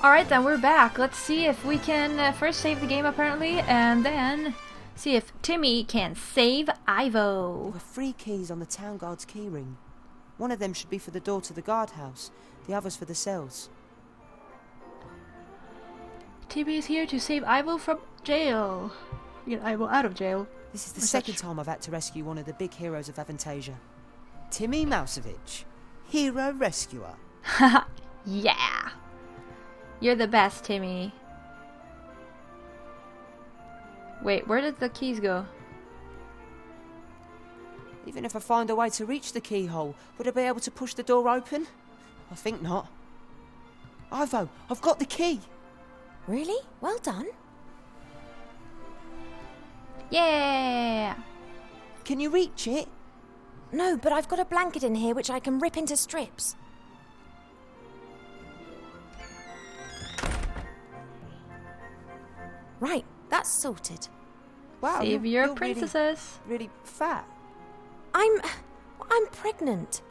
Alright, then we're back. Let's see if we can first save the game, apparently, and then see if Timmy can save Ivo. There were 3 keys on the town guard's keyring. One of them should be for the door to the guardhouse, the others for the cells. Timmy is here to save Ivo from jail. Get Ivo out of jail. This is the second time I've had to rescue one of the big heroes of Avantasia. Timmy Mousevich, hero rescuer. Yeah. You're the best, Timmy. Wait, where did the keys go? Even if I find a way to reach the keyhole, would I be able to push the door open? I think not. Ivo, I've got the key! Really? Well done. Yeah! Can you reach it? No, but I've got a blanket in here which I can rip into strips. Right, that's sorted. Wow, Save your you're princesses. really fat. I'm pregnant.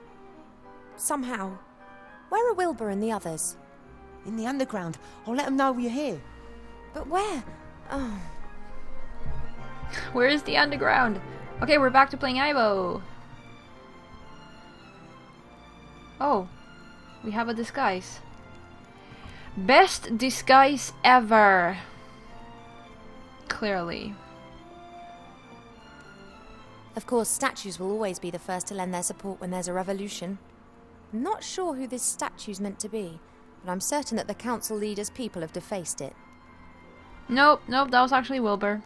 Somehow. Where are Wilbur and the others? In the underground. I'll let them know you're here. But where? Oh. Where is the underground? Okay, we're back to playing Ivo. Oh, we have a disguise. Best disguise ever. Clearly. Of course, statues will always be the first to lend their support when there's a revolution. I'm not sure who this statue's meant to be, but I'm certain that the council leaders' people have defaced it. Nope, that was actually Wilbur.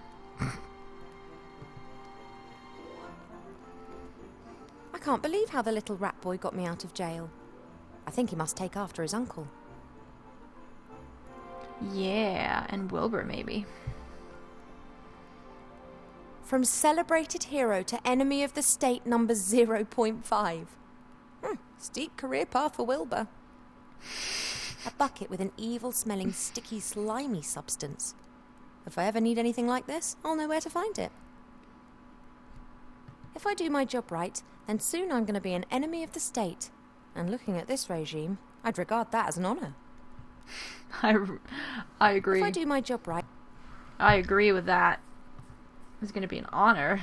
I can't believe how the little rat boy got me out of jail. I think he must take after his uncle. Yeah, and Wilbur maybe. From celebrated hero to enemy of the state number 0.5. Steep career path for Wilbur. A bucket with an evil-smelling, sticky, slimy substance. If I ever need anything like this, I'll know where to find it. If I do my job right, then soon I'm going to be an enemy of the state. And looking at this regime, I'd regard that as an honour. I agree. If I do my job right... I agree with that. It's going to be an honor.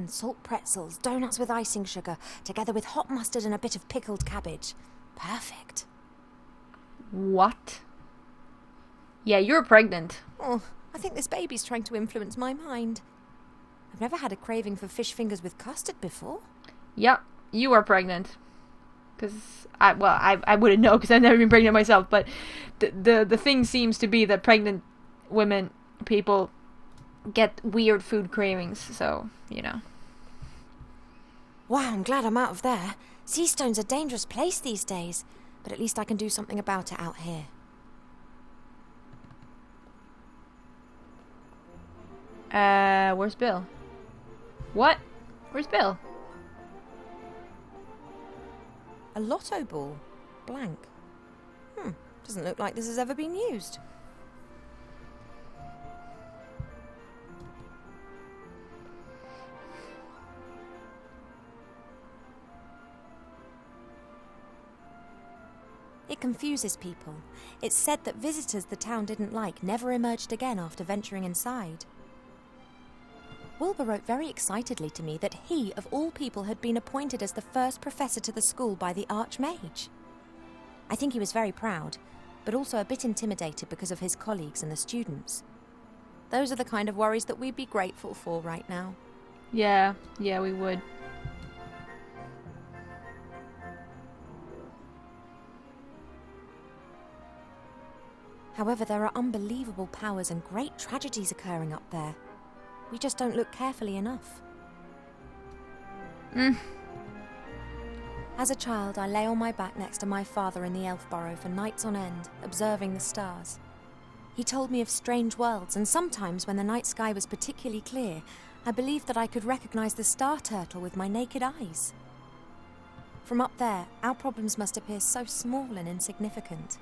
Salt pretzels, donuts with icing sugar, together with hot mustard and a bit of pickled cabbage. Perfect. What? Yeah, you're pregnant. Oh, I think this baby's trying to influence my mind. I've never had a craving for fish fingers with custard before. Yep, you are pregnant. Because, I wouldn't know because I've never been pregnant myself, but the thing seems to be that pregnant people get weird food cravings, so, you know. Wow, I'm glad I'm out of there. Seastone's a dangerous place these days, but at least I can do something about it out here. Where's Bill? What? Where's Bill? A lotto ball. Blank. Doesn't look like this has ever been used. It confuses people. It's said that visitors the town didn't like never emerged again after venturing inside. Wilbur wrote very excitedly to me that he, of all people, had been appointed as the first professor to the school by the Archmage. I think he was very proud, but also a bit intimidated because of his colleagues and the students. Those are the kind of worries that we'd be grateful for right now. Yeah, we would. However, there are unbelievable powers and great tragedies occurring up there. We just don't look carefully enough. As a child, I lay on my back next to my father in the elf burrow for nights on end, observing the stars. He told me of strange worlds, and sometimes when the night sky was particularly clear, I believed that I could recognize the star turtle with my naked eyes. From up there, our problems must appear so small and insignificant.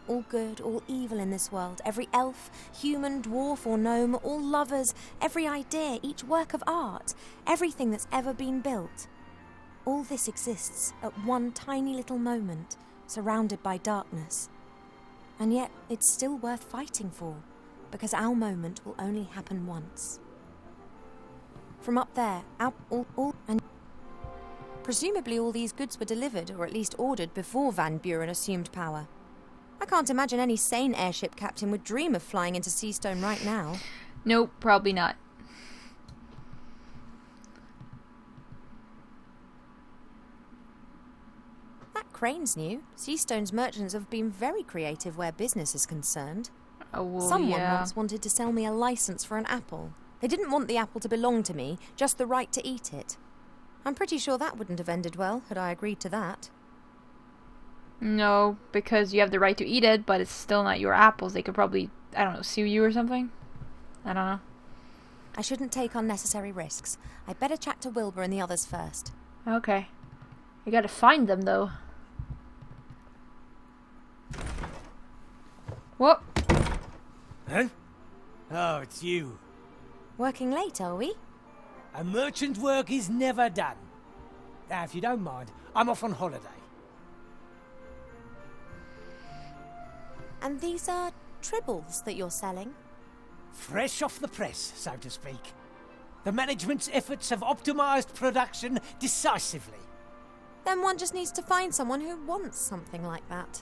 All good, all evil in this world. Every elf, human, dwarf or gnome, all lovers, every idea, each work of art, everything that's ever been built. All this exists at one tiny little moment, surrounded by darkness. And yet it's still worth fighting for, because our moment will only happen once. From up there, and presumably all these goods were delivered, or at least ordered, before Van Buren assumed power. I can't imagine any sane airship captain would dream of flying into Seastone right now. Nope, probably not. That crane's new. Seastone's merchants have been very creative where business is concerned. Oh, well, Someone yeah. once wanted to sell me a license for an apple. They didn't want the apple to belong to me, just the right to eat it. I'm pretty sure that wouldn't have ended well had I agreed to that. No, because you have the right to eat it, but it's still not your apples. They could probably, I don't know, sue you or something? I don't know. I shouldn't take unnecessary risks. I'd better chat to Wilbur and the others first. Okay. You gotta find them, though. Whoop. Huh? Oh, it's you. Working late, are we? A merchant's work is never done. Now, if you don't mind, I'm off on holiday. And these are tribbles that you're selling? Fresh off the press, so to speak. The management's efforts have optimized production decisively. Then one just needs to find someone who wants something like that.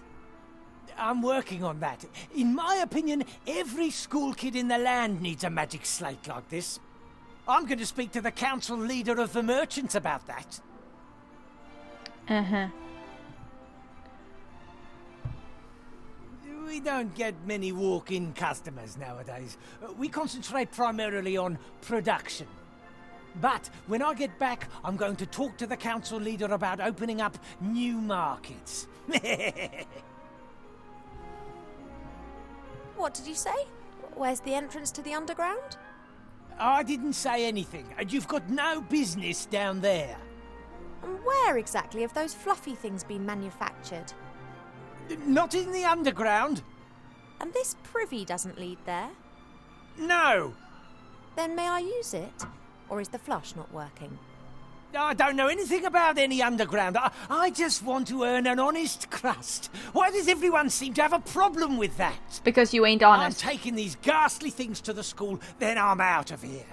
I'm working on that. In my opinion, every school kid in the land needs a magic slate like this. I'm going to speak to the council leader of the merchants about that. Uh-huh. We don't get many walk-in customers nowadays. We concentrate primarily on production. But when I get back, I'm going to talk to the council leader about opening up new markets. What did you say? Where's the entrance to the underground? I didn't say anything. You've got no business down there. And where exactly have those fluffy things been manufactured? Not in the underground. And this privy doesn't lead there? No. Then may I use it? Or is the flush not working? I don't know anything about any underground. I just want to earn an honest crust. Why does everyone seem to have a problem with that? It's because you ain't I'm honest. taking these ghastly things to the school, then I'm out of here.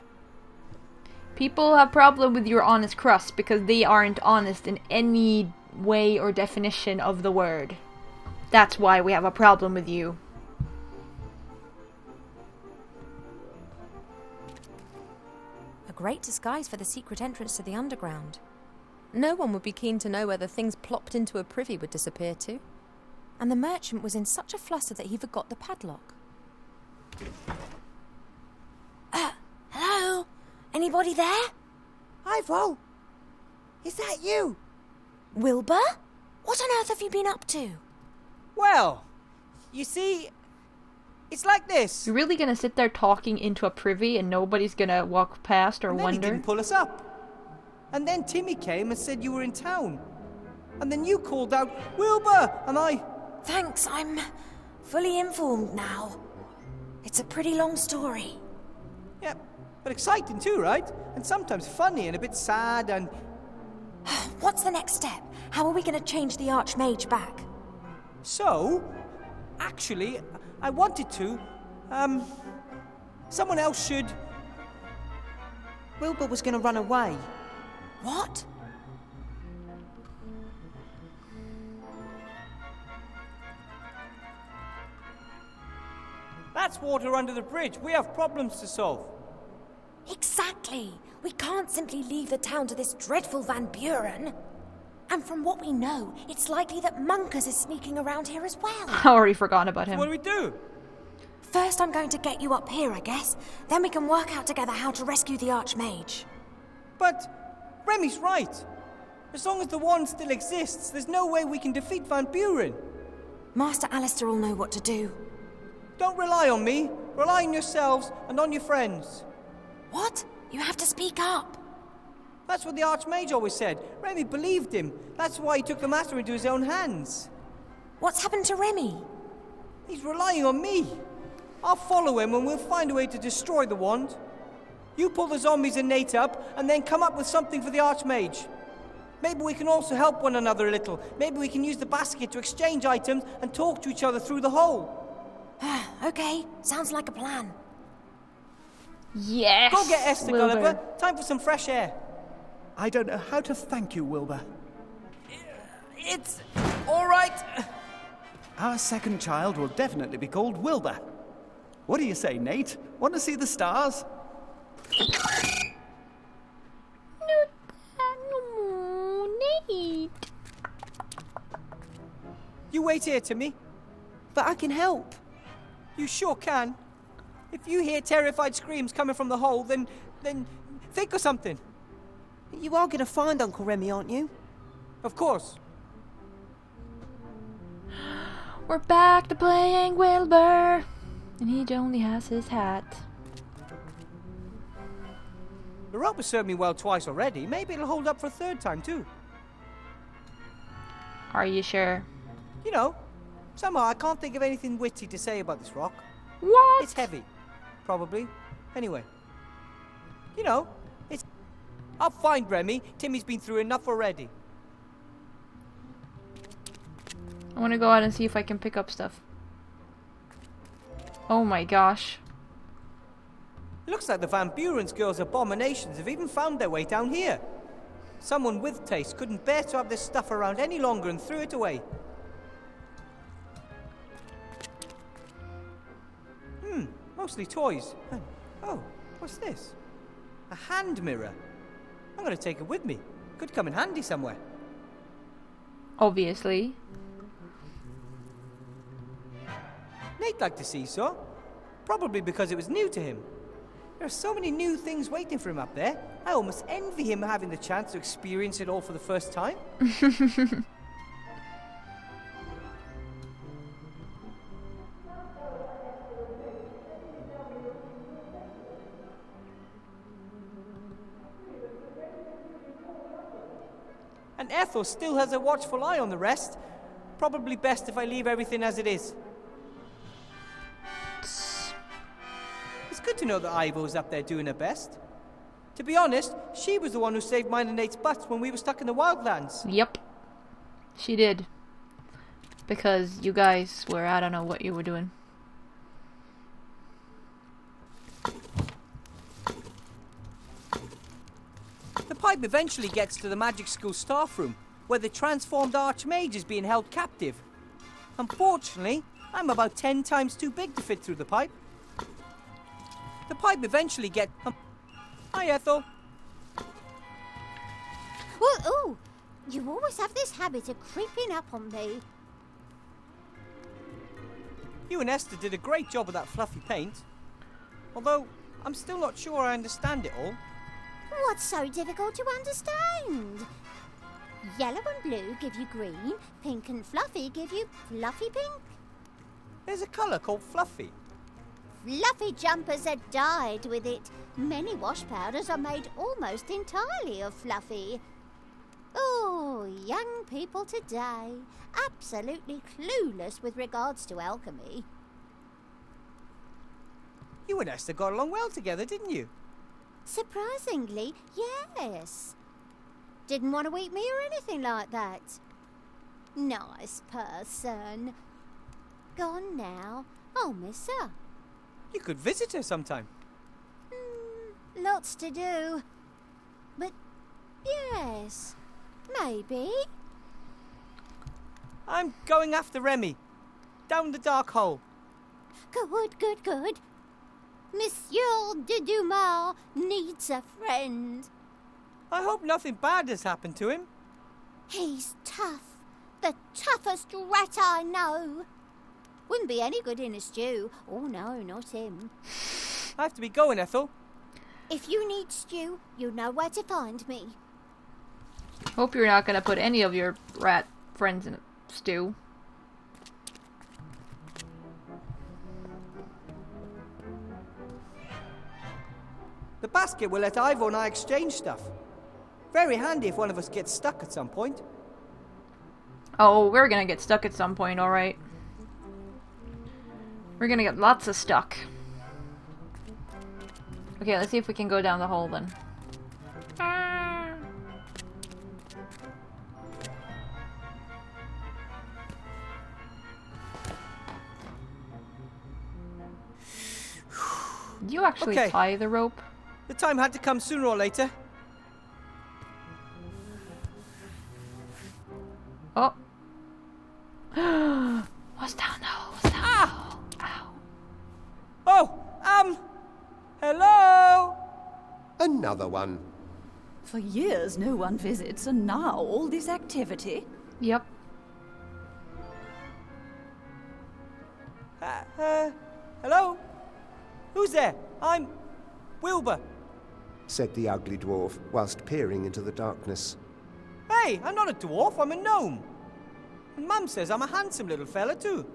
People have problem with your honest crust because they aren't honest in any way or definition of the word. That's why we have a problem with you. A great disguise for the secret entrance to the underground. No one would be keen to know where the things plopped into a privy would disappear to. And the merchant was in such a fluster that he forgot the padlock. Hello? Anybody there? Ivo! Is that you? Wilbur? What on earth have you been up to? Well, you see, it's like this. You're really gonna sit there talking into a privy and nobody's gonna walk past or And then he wonder? didn't pull us up. And then Timmy came and said you were in town. And then you called out, Wilbur! And I... Thanks, I'm fully informed now. It's a pretty long story. Yep, but exciting too, right? And sometimes funny and a bit sad and... What's the next step? How are we going to change the Archmage back? So, actually, I wanted to, someone else should... Wilbur was going to run away. What? That's water under the bridge. We have problems to solve. Exactly. We can't simply leave the town to this dreadful Van Buren. And from what we know, it's likely that Munkers is sneaking around here as well. I already forgot about him. What do we do? First, I'm going to get you up here, I guess. Then we can work out together how to rescue the Archmage. But Rémi's right. As long as the wand still exists, there's no way we can defeat Van Buren. Master Alistair will know what to do. Don't rely on me. Rely on yourselves and on your friends. What? You have to speak up. That's what the Archmage always said. Rémi believed him. That's why he took the matter into his own hands. What's happened to Rémi? He's relying on me. I'll follow him and we'll find a way to destroy the wand. You pull the zombies and Nate up, and then come up with something for the Archmage. Maybe we can also help one another a little. Maybe we can use the basket to exchange items and talk to each other through the hole. Okay, sounds like a plan. Yes! Go get Esther, Wilbur. Gulliver. Time for some fresh air. I don't know how to thank you, Wilbur. It's all right. Our second child will definitely be called Wilbur. What do you say, Nate? Want to see the stars? No, Nate. You wait here, Timmy. But I can help. You sure can. If you hear terrified screams coming from the hole, then think of something. You are going to find Uncle Rémi, aren't you? Of course. We're back to playing Wilbur. And he only has his hat. The rope has served me well twice already. Maybe it'll hold up for a third time, too. Are you sure? You know, somehow I can't think of anything witty to say about this rock. What? It's heavy. Probably. Anyway. You know, it's... I'll find Rémi. Timmy's been through enough already. I want to go out and see if I can pick up stuff. Oh my gosh. Looks like the Van Buren's girls' abominations have even found their way down here. Someone with taste couldn't bear to have this stuff around any longer and threw it away. Mostly toys. Oh, what's this? A hand mirror. I'm going to take it with me. Could come in handy somewhere. Obviously. Nate liked the seesaw. Probably because it was new to him. There are so many new things waiting for him up there. I almost envy him having the chance to experience it all for the first time. And Ethel still has a watchful eye on the rest. Probably best if I leave everything as it is. It's good to know that Ivo's up there doing her best. To be honest, she was the one who saved mine and Nate's butts when we were stuck in the wildlands. Yep. She did. Because you guys were, I don't know what you were doing. The pipe eventually gets to the magic school staff room, where the transformed archmage is being held captive. Unfortunately, I'm about 10 times too big to fit through the pipe. The pipe eventually gets... Hi, Ethel. Ooh, you always have this habit of creeping up on me. You and Esther did a great job of that fluffy paint. Although, I'm still not sure I understand it all. What's so difficult to understand? Yellow and blue give you green, pink and fluffy give you fluffy pink. There's a colour called fluffy. Fluffy jumpers are dyed with it. Many wash powders are made almost entirely of fluffy. Oh, young people today, absolutely clueless with regards to alchemy. You and Esther got along well together, didn't you? Surprisingly, yes. Didn't want to eat me or anything like that. Nice person. Gone now. I'll miss her. You could visit her sometime. Lots to do. But, yes, maybe. I'm going after Rémi. Down the dark hole. Good. Monsieur de Dumas needs a friend. I hope nothing bad has happened to him. He's tough. The toughest rat I know. Wouldn't be any good in a stew. Oh, no, not him. I have to be going, Ethel. If you need stew, you know where to find me. Hope you're not gonna put any of your rat friends in a stew. The basket will let Ivo and I exchange stuff. Very handy if one of us gets stuck at some point. Oh, we're gonna get stuck at some point, alright. We're gonna get lots of stuck. Okay, let's see if we can go down the hole then. Did you actually Okay. tie the rope? The time had to come sooner or later. Oh. What's down the hole? What's down the hole? Ow. Oh, hello? Another one. For years no one visits, and now all this activity. Yep. Hello? Who's there? I'm Wilbur. Said the ugly dwarf, whilst peering into the darkness. Hey, I'm not a dwarf, I'm a gnome. And Mum says I'm a handsome little fella too.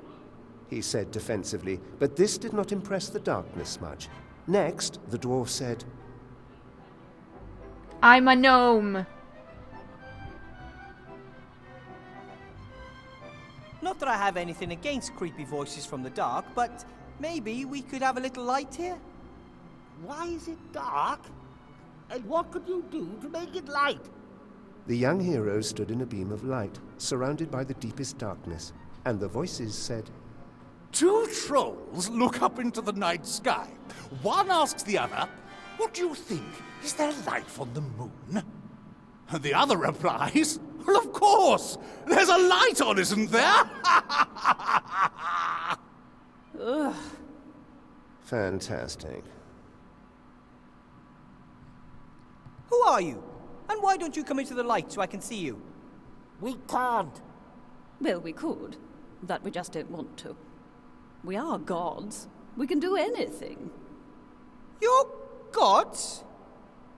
He said defensively, but this did not impress the darkness much. Next, the dwarf said, I'm a gnome. Not that I have anything against creepy voices from the dark, but maybe we could have a little light here? Why is it dark? And what could you do to make it light? The young hero stood in a beam of light, surrounded by the deepest darkness, and the voices said, Two trolls look up into the night sky. One asks the other, what do you think? Is there life on the moon? And the other replies, well, of course! There's a light on, isn't there? Ugh. Fantastic. Who are you? And why don't you come into the light so I can see you? We can't. Well, we could. That we just don't want to. We are gods. We can do anything. You're gods?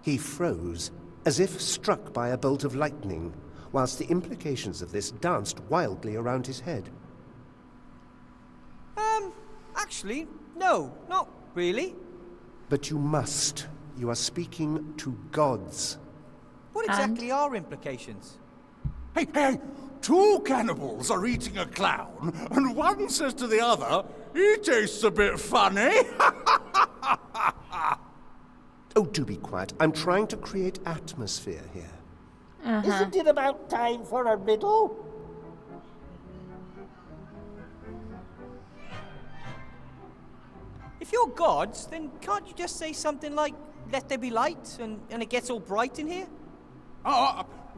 He froze, as if struck by a bolt of lightning, whilst the implications of this danced wildly around his head. Actually, no, not really. But you must. You are speaking to gods. What exactly are implications? Hey, two cannibals are eating a clown, and one says to the other, he tastes a bit funny. Oh, do be quiet. I'm trying to create atmosphere here. Isn't it about time for a riddle? If you're gods, then can't you just say something like, let there be light, and it gets all bright in here?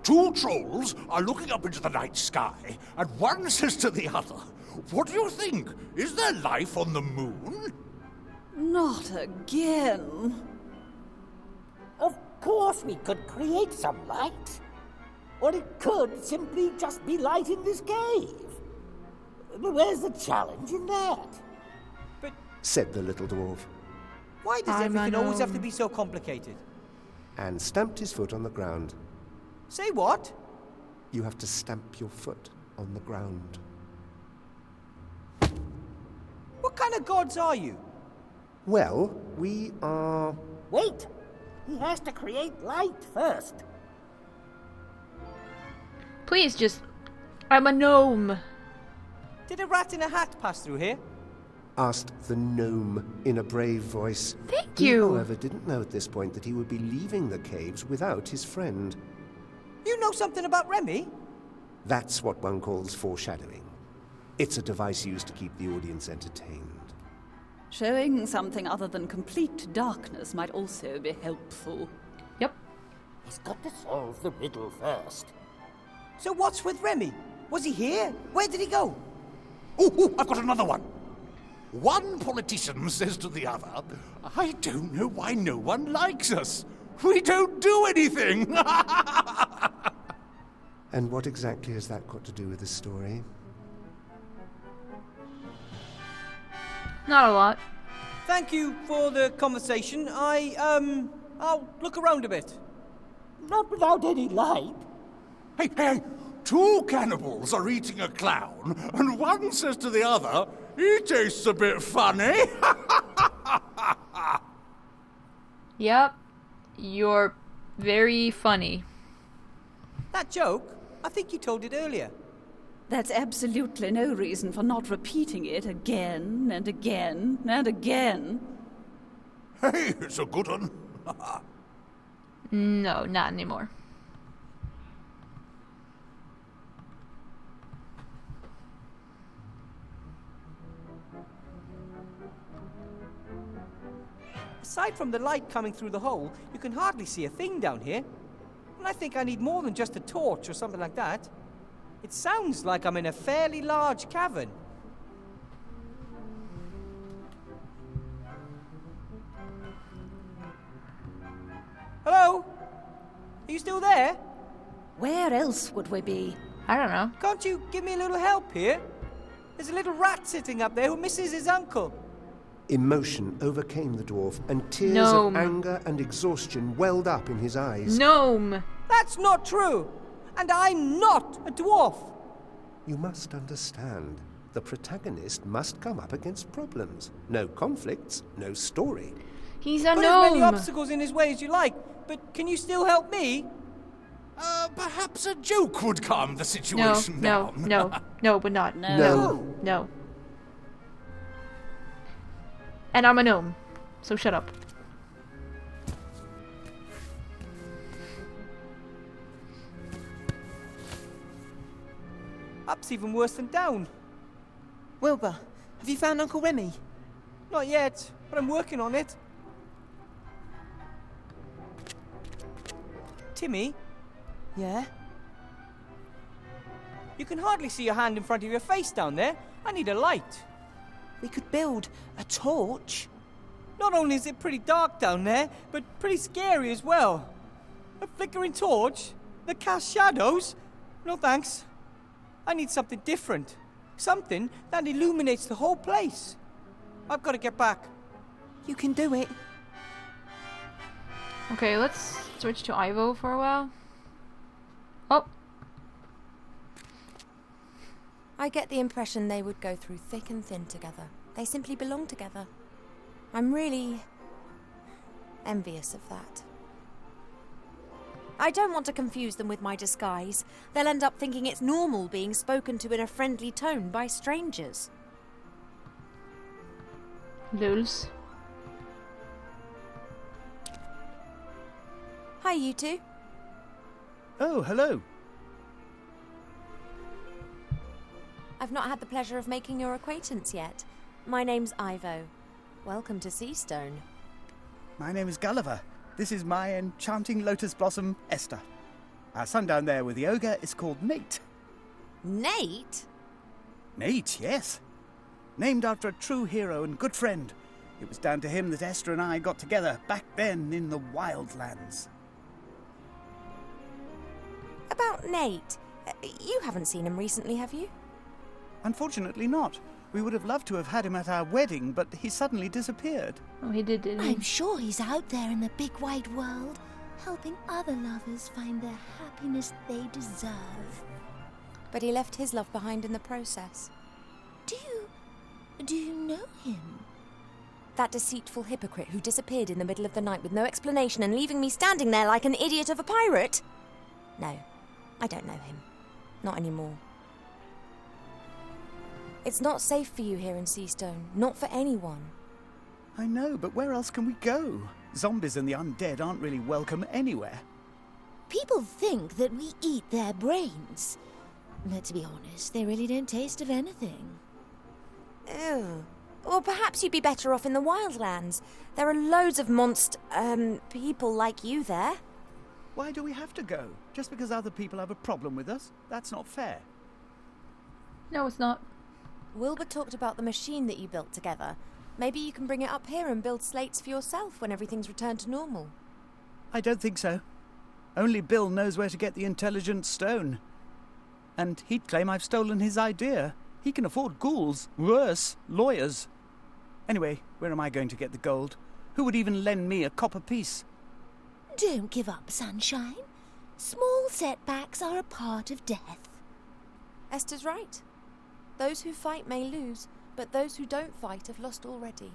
Two trolls are looking up into the night sky, and one says to the other, what do you think? Is there life on the moon? Not again. Of course we could create some light. Or it could simply just be light in this cave. But where's the challenge in that? But Said the little dwarf, why does I'm everything always have to unknown. be so complicated? and stamped his foot on the ground. Say what? You have to stamp your foot on the ground. What kind of gods are you? Well, we are... Wait! He has to create light first. Please just... I'm a gnome. Did a rat in a hat pass through here? asked the gnome in a brave voice. Thank He, you. however, didn't know at this point that he would be leaving the caves without his friend. You know something about Rémi? That's what one calls foreshadowing. It's a device used to keep the audience entertained. Showing something other than complete darkness might also be helpful. Yep. He's got to solve the riddle first. So what's with Rémi? Was he here? Where did he go? Oh, I've got another one. One politician says to the other, I don't know why no one likes us. We don't do anything. And what exactly has that got to do with the story? Not a lot. Thank you for the conversation. I'll look around a bit. Not without any light. Hey, two cannibals are eating a clown, and one says to the other, he tastes a bit funny. Yep. You're very funny. That joke, I think you told it earlier. That's absolutely no reason for not repeating it again and again and again. Hey, it's a good one. No, not anymore. Aside from the light coming through the hole, you can hardly see a thing down here. And I think I need more than just a torch or something like that. It sounds like I'm in a fairly large cavern. Hello? Are you still there? Where else would we be? I don't know. Can't you give me a little help here? There's a little rat sitting up there who misses his uncle. Emotion overcame the dwarf, and tears Gnome. of anger and exhaustion welled up in his eyes. Gnome! That's not true! And I'm not a dwarf! You must understand. The protagonist must come up against problems. No conflicts, no story. He's a Put as many gnome! obstacles in his way as you like, but can you still help me? Perhaps a joke would calm the No, situation no, down. no, but not. No. No. And I'm a gnome, so shut up. Up's even worse than down. Wilbur, have you found Uncle Rémi? Not yet, but I'm working on it. Timmy, Yeah? you can hardly see your hand in front of your face down there. I need a light. We could build a torch. Not only is it pretty dark down there, but pretty scary as well. A flickering torch? That casts shadows? No thanks. I need something different. Something that illuminates the whole place. I've got to get back. You can do it. Okay, let's switch to Ivo for a while. Oh, I get the impression they would go through thick and thin together. They simply belong together. I'm really envious of that. I don't want to confuse them with my disguise. They'll end up thinking it's normal being spoken to in a friendly tone by strangers. lulz. Hi, you two. Oh, hello. I've not had the pleasure of making your acquaintance yet. My name's Ivo. Welcome to Seastone. My name is Gulliver. This is my enchanting lotus blossom, Esther. Our son down there with the ogre is called Nate. Nate? Nate, yes. Named after a true hero and good friend. It was down to him that Esther and I got together back then in the Wildlands. About Nate. You haven't seen him recently, have you? Unfortunately not. We would have loved to have had him at our wedding, but he suddenly disappeared. Oh, he did, didn't he? I'm sure he's out there in the big wide world, helping other lovers find the happiness they deserve. But he left his love behind in the process. Do you know him? That deceitful hypocrite who disappeared in the middle of the night with no explanation and leaving me standing there like an idiot of a pirate? No, I don't know him. Not anymore. It's not safe for you here in Seastone. Not for anyone. I know, but where else can we go? Zombies and the undead aren't really welcome anywhere. People think that we eat their brains. But to be honest, they really don't taste of anything. Ew. Or perhaps you'd be better off in the Wildlands. There are loads of people like you there. Why do we have to go? Just because other people have a problem with us? That's not fair. No, it's not. Wilbur talked about the machine that you built together. Maybe you can bring it up here and build slates for yourself when everything's returned to normal. I don't think so. Only Bill knows where to get the intelligent stone. And he'd claim I've stolen his idea. He can afford ghouls. Worse, lawyers. Anyway, where am I going to get the gold? Who would even lend me a copper piece? Don't give up, sunshine. Small setbacks are a part of death. Esther's right. Those who fight may lose, but those who don't fight have lost already.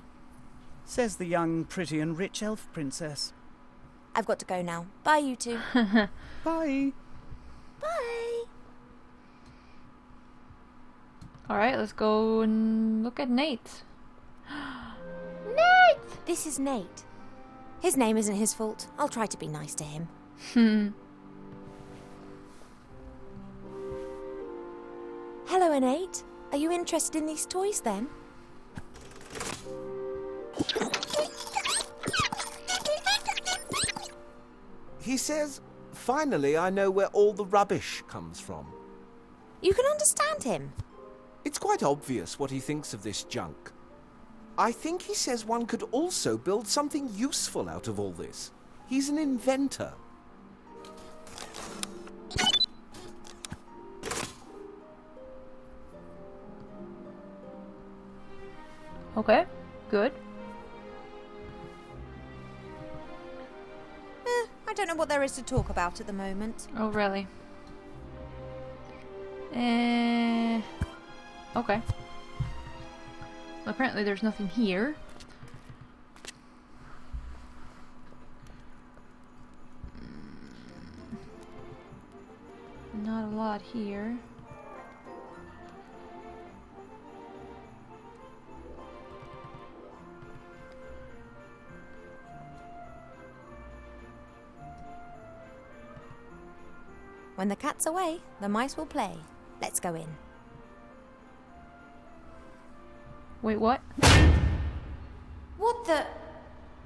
Says the young, pretty and rich elf princess. I've got to go now. Bye, you two. Bye. Bye. Alright, let's go and look at Nate. Nate! This is Nate. His name isn't his fault. I'll try to be nice to him. Hello, Nate. Are you interested in these toys then? He says, finally I know where all the rubbish comes from. You can understand him. It's quite obvious what he thinks of this junk. I think he says one could also build something useful out of all this. He's an inventor. Okay, good. I don't know what there is to talk about at the moment. Oh, really? Okay. Well, apparently there's nothing here. Not a lot here. When the cat's away, the mice will play. Let's go in. Wait, what? What the...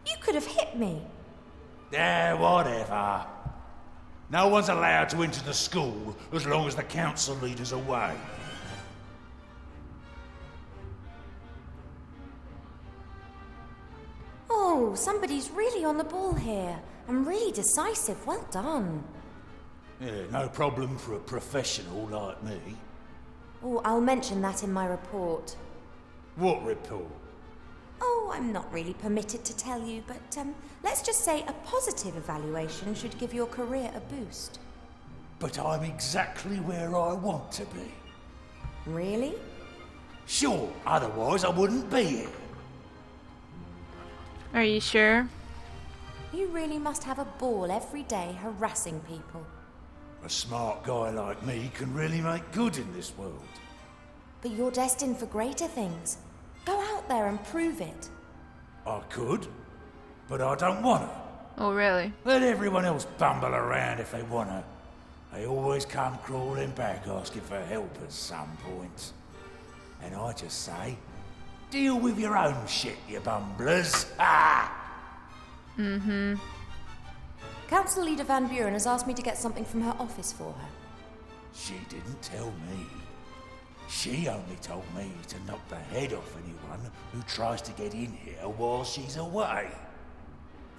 You could have hit me. Yeah, whatever. No one's allowed to enter the school as long as the council leader's away. Oh, somebody's really on the ball here. And really decisive. Well done. Yeah, no problem for a professional like me. Oh, I'll mention that in my report. What report? Oh, I'm not really permitted to tell you, but let's just say a positive evaluation should give your career a boost. But I'm exactly where I want to be. Really? Sure, otherwise I wouldn't be here. Are you sure? You really must have a ball every day harassing people. A smart guy like me can really make good in this world. But you're destined for greater things. Go out there and prove it. I could, but I don't want to. Oh, really? Let everyone else bumble around if they want to. They always come crawling back asking for help at some point. And I just say, deal with your own shit, you bumblers. Ah! Mm-hmm. Council Leader Van Buren has asked me to get something from her office for her. She didn't tell me. She only told me to knock the head off anyone who tries to get in here while she's away.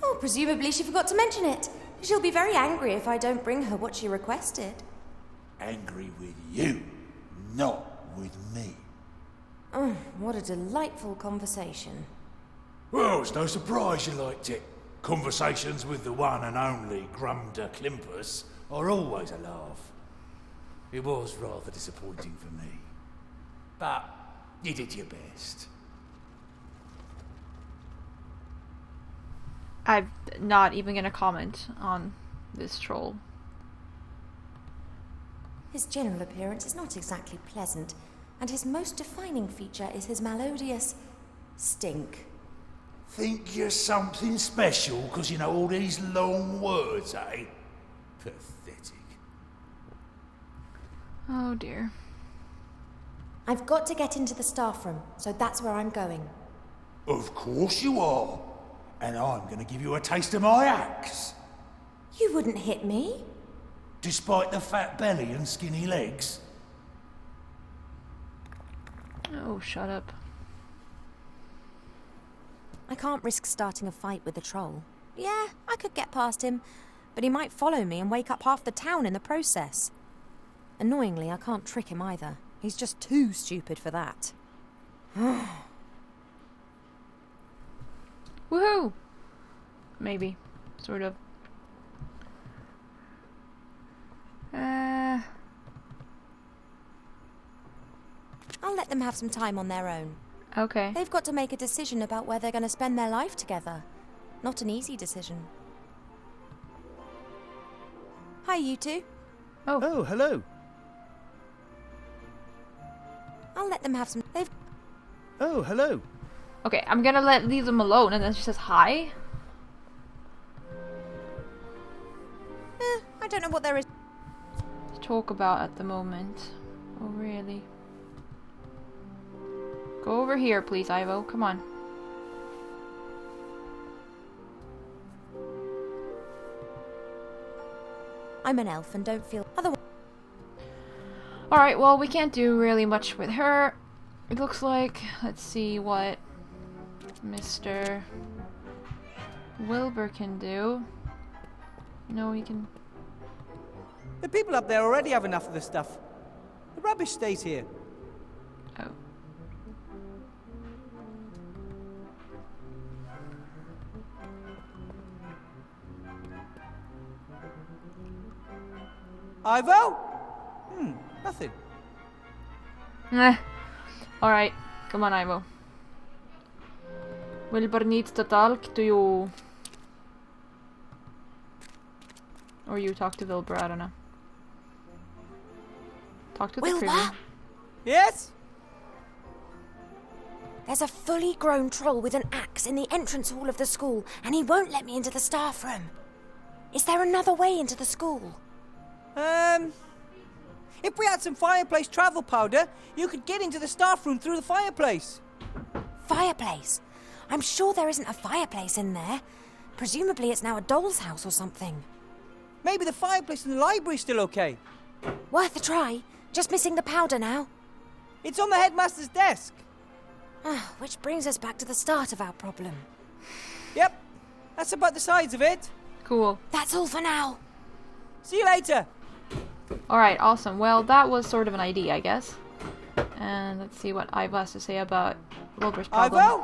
Oh, presumably she forgot to mention it. She'll be very angry if I don't bring her what she requested. Angry with you, not with me. Oh, what a delightful conversation. Well, it's no surprise you liked it. Conversations with the one and only Grumda Klimpus are always a laugh. It was rather disappointing for me. But you did your best. I'm not even gonna comment on this troll. His general appearance is not exactly pleasant, and his most defining feature is his melodious stink. Think you're something special because you know all these long words, eh? Pathetic. Oh dear. I've got to get into the staff room, so that's where I'm going. Of course you are. And I'm going to give you a taste of my axe. You wouldn't hit me? Despite the fat belly and skinny legs. Oh, shut up. I can't risk starting a fight with the troll. Yeah, I could get past him, but he might follow me and wake up half the town in the process. Annoyingly, I can't trick him either. He's just too stupid for that. Woohoo! Maybe. Sort of. I'll let them have some time on their own. Okay. They've got to make a decision about where they're going to spend their life together. Not an easy decision. Hi, you two. Oh, hello. I'll let them have some. They've. Oh, hello. Okay, I'm gonna leave them alone, and then she says hi. I don't know what there is to talk about at the moment. Oh, really? Go over here, please, Ivo. Come on. I'm an elf and don't feel otherwise. Alright, well, we can't do really much with her. It looks like. Let's see what Mr. Wilbur can do. No, he can. The people up there already have enough of the stuff. The rubbish stays here. Oh. Ivo? Nothing. Alright, come on, Ivo. Wilbur needs to talk to you. Or you talk to Wilbur, I don't know. Talk to the Wilbur? crew. Yes? There's a fully grown troll with an axe in the entrance hall of the school, and he won't let me into the staff room. Is there another way into the school? If we had some fireplace travel powder, you could get into the staff room through the fireplace. Fireplace? I'm sure there isn't a fireplace in there. Presumably it's now a doll's house or something. Maybe the fireplace in the library's still okay. Worth a try. Just missing the powder now. It's on the headmaster's desk. Which brings us back to the start of our problem. Yep, that's about the size of it. Cool. That's all for now. See you later. Alright, awesome. Well, that was sort of an idea, I guess. And let's see what Ivo has to say about Wilbur's problem. Ivo?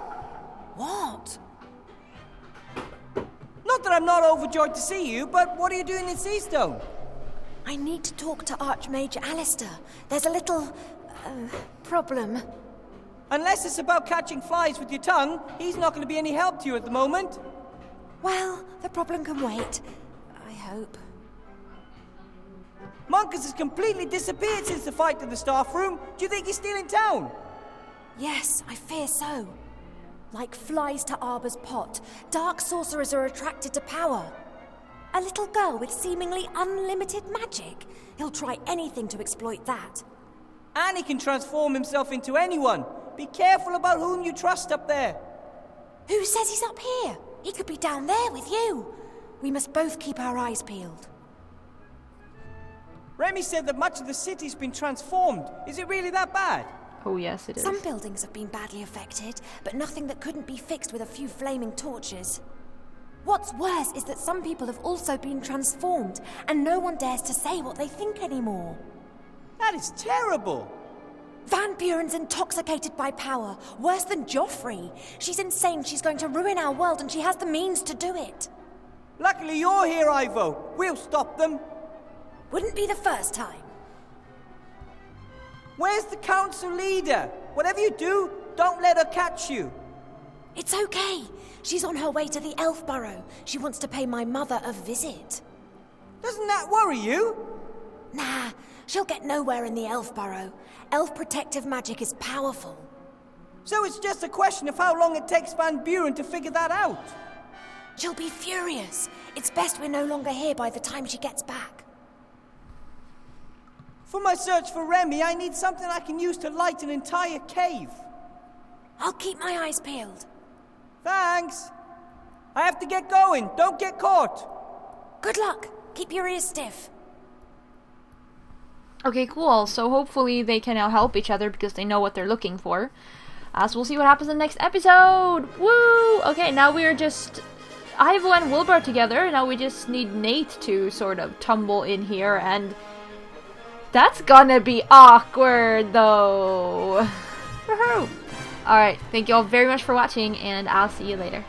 What? Not that I'm not overjoyed to see you, but what are you doing in Seastone? I need to talk to Archmage Alistair. There's a little... problem. Unless it's about catching flies with your tongue, he's not going to be any help to you at the moment. Well, the problem can wait. I hope. Monkus has completely disappeared since the fight in the staff room. Do you think he's still in town? Yes, I fear so. Like flies to Arbor's pot, dark sorcerers are attracted to power. A little girl with seemingly unlimited magic. He'll try anything to exploit that. And he can transform himself into anyone. Be careful about whom you trust up there. Who says he's up here? He could be down there with you. We must both keep our eyes peeled. Rémi said that much of the city's been transformed. Is it really that bad? Oh, yes, it is. Some buildings have been badly affected, but nothing that couldn't be fixed with a few flaming torches. What's worse is that some people have also been transformed, and no one dares to say what they think anymore. That is terrible. Van Buren's intoxicated by power, worse than Joffrey. She's insane, she's going to ruin our world, and she has the means to do it. Luckily you're here, Ivo. We'll stop them. Wouldn't be the first time. Where's the council leader? Whatever you do, don't let her catch you. It's okay. She's on her way to the Elf Burrow. She wants to pay my mother a visit. Doesn't that worry you? Nah, she'll get nowhere in the Elf Burrow. Elf protective magic is powerful. So it's just a question of how long it takes Van Buren to figure that out. She'll be furious. It's best we're no longer here by the time she gets back. For my search for Rémi, I need something I can use to light an entire cave. I'll keep my eyes peeled. Thanks. I have to get going. Don't get caught. Good luck. Keep your ears stiff. Okay, cool. So hopefully they can now help each other because they know what they're looking for. So we'll see what happens in the next episode. Woo! Okay, now we're just Ivo and Wilbur together. Now we just need Nate to sort of tumble in here, and that's gonna be awkward though. Woohoo! Alright, thank you all very much for watching, and I'll see you later.